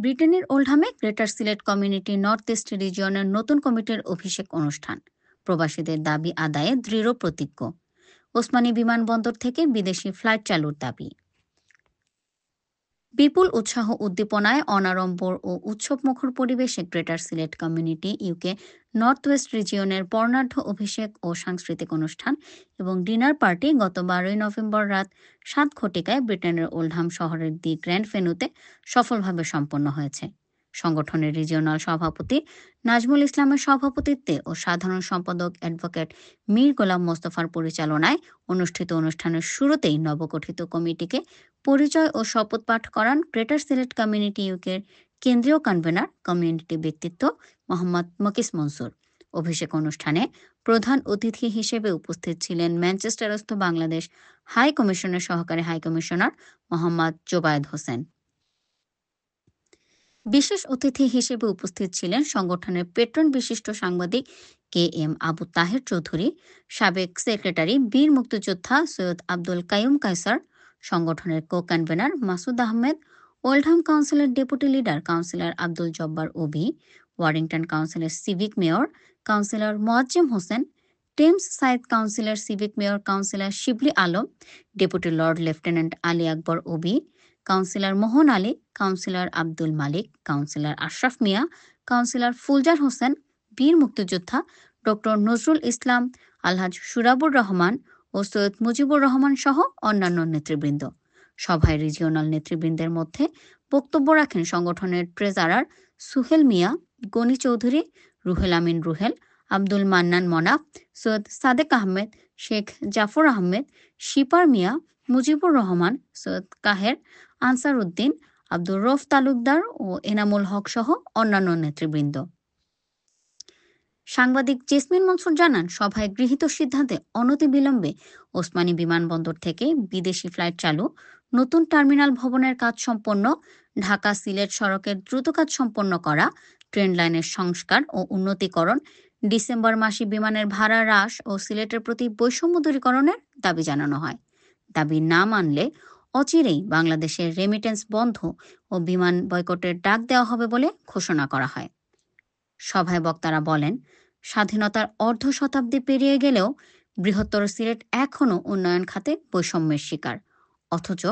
ব্রিটেনের ওল্ডহামে greater Sylhet community north east রিজিয়নের নতুন কমিটির অভিষেক অনুষ্ঠান। প্রবাসীদের দাবি আদায়ে দৃঢ় প্রতিজ্ঞ। ওসমানী বিমানবন্দর থেকে বিদেশি ফ্লাইট চালুর দাবি। বিপুল উৎসাহ উদ্দীপনায় অনাড়ম্বর ও উৎসবমুখর পরিবেশে greater Sylhet community UK north west রিজিয়নের বর্ণাঢ্য অভিষেক ও সাংস্কৃতিক অনুষ্ঠান এবং ডিনার পার্টি গত 12 নভেম্বর রাত 7 ঘটিকায় ব্রিটেনের ওল্ডহাম শহরের দি গ্র্যান্ড ভেন্যুতে সফলভাবে সম্পন্ন হয়েছে। সংগঠনের রিজিওনাল সভাপতি নাজমুল ইসলামের সভাপতিত্বে ও সাধারণ সম্পাদক অ্যাডভোকেট মীর গোলাম মোস্তফার পরিচালনায় অনুষ্ঠিত অনুষ্ঠানের শুরুতেই নবগঠিত কমিটিকে পরিচয় ও শপথ পাঠ করান গ্রেটার সিলেট কমিউনিটি ইউকের কেন্দ্রীয় কনভেনার কমিউনিটি ব্যক্তিত্ব মোহাম্মদ মকিস মনসুর। অভিষেক অনুষ্ঠানে প্রধান অতিথি হিসেবে উপস্থিত ছিলেন ম্যানচেস্টারস্থ বাংলাদেশ হাই কমিশনের সহকারী হাই কমিশনার মোহাম্মদ জোবায়েদ হোসেন। বিশেষ অতিথি হিসেবে উপস্থিত ছিলেন সংগঠনের পেট্রন বিশিষ্ট সাংবাদিক কে এম আবু তাহের চৌধুরী, সাবেক সেক্রেটারি বীর মুক্তিযোদ্ধা সৈয়দ আব্দুল কাইয়ুম কায়সার, সংগঠনের কো কনভেনার মাসুদ আহমেদ, ওল্ডহাম কাউন্সিলের deputy leader councillor Abdul Jabbar OBE, Warrington কাউন্সিলের civic mayor councillor Moazzem Hossain, Tameside কাউন্সিলের civic mayor councillor Shibli Alam, deputy lord lieutenant Ali Akbar OBE, councillor Mohan Ali, councillor Abdul Malik, councillor Ashraf মিয়া, কাউন্সিলর ফুলজার হোসেন, বীর মুক্তিযোদ্ধা ডক্টর নজরুল ইসলাম, আলহাজ সুরাবুর রহমান ও সৈয়দ মুজিবুর রহমান সহ অন্যান্য নেতৃবৃন্দ। সভায় রিজিওনাল নেতৃবৃন্দের মধ্যে বক্তব্য রাখেন সংগঠনের ট্রেজারার সুহেল মিয়া, গনি চৌধুরী, রুহেল আমিন রুহেল, আব্দুল মান্নান মনাফ, সৈয়দ সাদেক আহমেদ, শেখ জাফর আহমেদ, শিপার মিয়া, মুজিবুর রহমান, সৈয়দ কাহের, আনসার উদ্দিন, আব্দুর রফ তালুকদার ও এনামুল হক সহ অন্যান্য নেতৃবৃন্দ। সাংবাদিক জেসমিন মনসুর জানান, সভায় গৃহীত সিদ্ধান্তে অনতিবিলম্বে ওসমানী বিমানবন্দর থেকে বিদেশি ফ্লাইট চালু, নতুন টার্মিনাল ভবনের কাজ সম্পন্ন, ঢাকা সিলেট সড়কের দ্রুত কাজ সম্পন্ন করা, ট্রেন লাইনের সংস্কার ও উন্নতিকরণ, ডিসেম্বর মাসে বিমানের ভাড়া হ্রাস ও সিলেটের প্রতি বৈষম্য দূরীকরণের দাবি জানানো হয়। দাবি না মানলে অচিরেই বাংলাদেশের রেমিটেন্স বন্ধ ও বিমান বয়কটের ডাক দেওয়া হবে বলে ঘোষণা করা হয়। সভায় বক্তারা বলেন, স্বাধীনতার অর্ধ শতাব্দী পেরিয়ে গেলেও বৃহত্তর সিলেট এখনও উন্নয়ন খাতে বৈষম্যের শিকার, অথচ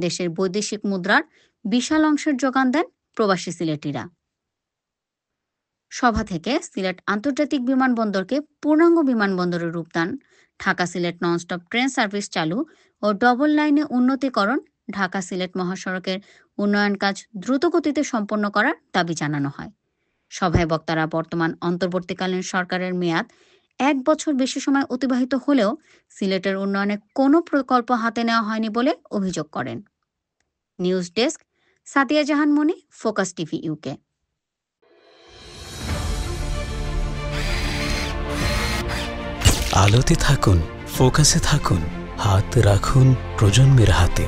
দেশের বৈদেশিক মুদ্রার বিশাল অংশের যোগান দেন প্রবাসী সিলেটিরা। সভা থেকে সিলেট আন্তর্জাতিক বিমানবন্দরকে পূর্ণাঙ্গ বিমানবন্দরে রূপদান, Dhaka Sylhet nonstop train service চালু ও ডবল লাইনে উন্নতিকরণ, ঢাকা সিলেট মহাসড়কের উন্নয়ন কাজ দ্রুতগতিতে সম্পন্ন করার দাবি জানানো হয়। সভায় বক্তারা বর্তমান অন্তর্বর্তীকালীন সরকারের মেয়াদ 1 বছর বেশি সময় অতিবাহিত হলেও সিলেটের উন্নয়নে কোনো প্রকল্প হাতে নেওয়া হয়নি বলে অভিযোগ করেন। নিউজ ডেস্ক, সাদিয়া জাহান মনি, ফোকাস টিভি ইউকে। আলোতে থাকুন, ফোকাসে থাকুন, হাত রাখুন প্রজন্মের হাতে।